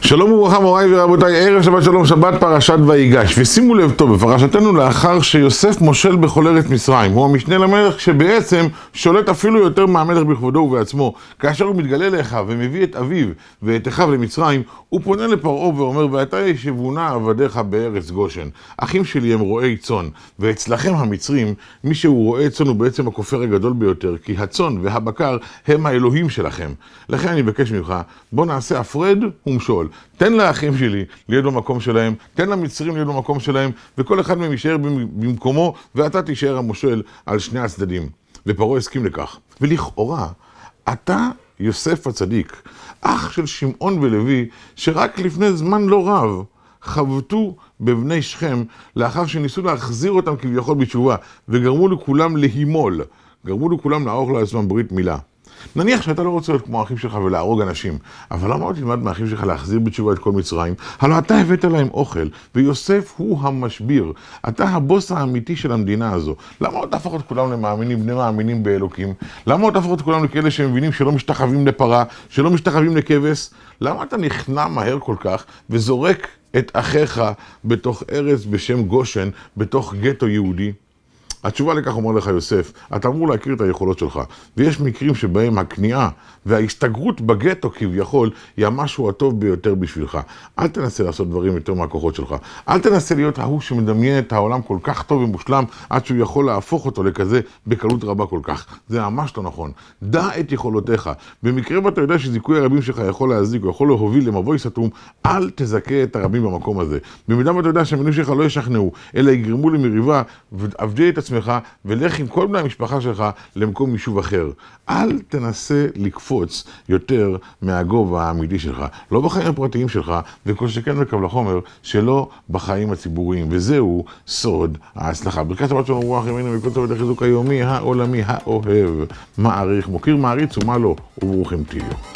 שלום וברכה מוריי ורבותיי, ערב שבת שלום, שבת פרשת ויגש. ושימו לב טוב, בפרשתנו לאחר שיוסף מושל בכל ארץ מצרים, הוא המשנה למלך שבעצם שולט אפילו יותר מהמלך בכבודו ובעצמו. כאשר הוא מתגלה לאחיו ומביא את אביו ואת אחיו למצרים, הוא פונה לפרעה ואומר, ואתה ישבונה עבדיך בארץ גושן. אחים שלי הם רועי צאן, ואצלכם המצרים, מי שהוא רועה צאן הוא בעצם הכופר הגדול ביותר, כי הצאן והבקר הם האלוהים שלכם. לכן אני מבקש ממך, בוא נעשה הפרד ומשול. תן לאחים שלי להיות במקום שלהם, תן למצרים להיות במקום שלהם, וכל אחד מהם יישאר במקומו, ואתה תישאר המושל על שני הצדדים. ופרעה הסכים לכך. ולכאורה, אתה יוסף הצדיק, אח של שמעון ולוי, שרק לפני זמן לא רב חבטו בבני שכם, לאחר שניסו להחזיר אותם כביכול בתשובה, וגרמו לכולם להימול, גרמו לכולם לערוך לעצמם ברית מילה. נניח שאתה לא רוצה להיות כמו האחים שלך ולהרוג אנשים, אבל למה לא תלמד מהאחים שלך להחזיר בתשובה את כל מצרים? הלוא אתה הבאת להם אוכל, ויוסף הוא המשביר. אתה הבוס האמיתי של המדינה הזו. למה לא תהפוך את כולם למאמינים, בני מאמינים באלוקים? למה לא תהפוך את כולם לכאלה שמבינים שלא משתחווים לפרה, שלא משתחווים לכבש? למה אתה נכנע מהר כל כך וזורק את אחיך בתוך ארץ בשם גושן, בתוך גטו יהודי? התשובה לכך אומר לך יוסף, אתה אמור להכיר את היכולות שלך, ויש מקרים שבהם הכניעה וההסתגרות בגטו כביכול היא המשהו הטוב ביותר בשבילך. אל תנסה לעשות דברים יותר מהכוחות שלך. אל תנסה להיות ההוא שמדמיין את העולם כל כך טוב ומושלם, עד שהוא יכול להפוך אותו לכזה בקלות רבה כל כך. זה ממש לא נכון. דע את יכולותיך. במקרה ואתה יודע שזיכוי הרבים שלך יכול להזיק או יכול להוביל למבוי סתום, אל תזכה את הרבים במקום הזה. במידה ואתה יודע שהמילים שלך לא ישכנעו, אלא יגרמו למריבה, ועבדי את עצמך ולך עם כל בני המשפחה שלך למקום יישוב אחר. אל תנסה לקפוץ יותר מהגובה האמיתי שלך. לא בחיים הפרטיים שלך, וכל שכן וקבל החומר, שלא בחיים הציבוריים. וזהו סוד ההצלחה. ברכת שבת שלום וברכה ימינו וכל טוב לחיזוק היומי, העולמי, האוהב, מעריך, מוקיר, מעריץ ומה לא, וברוכים תהיו.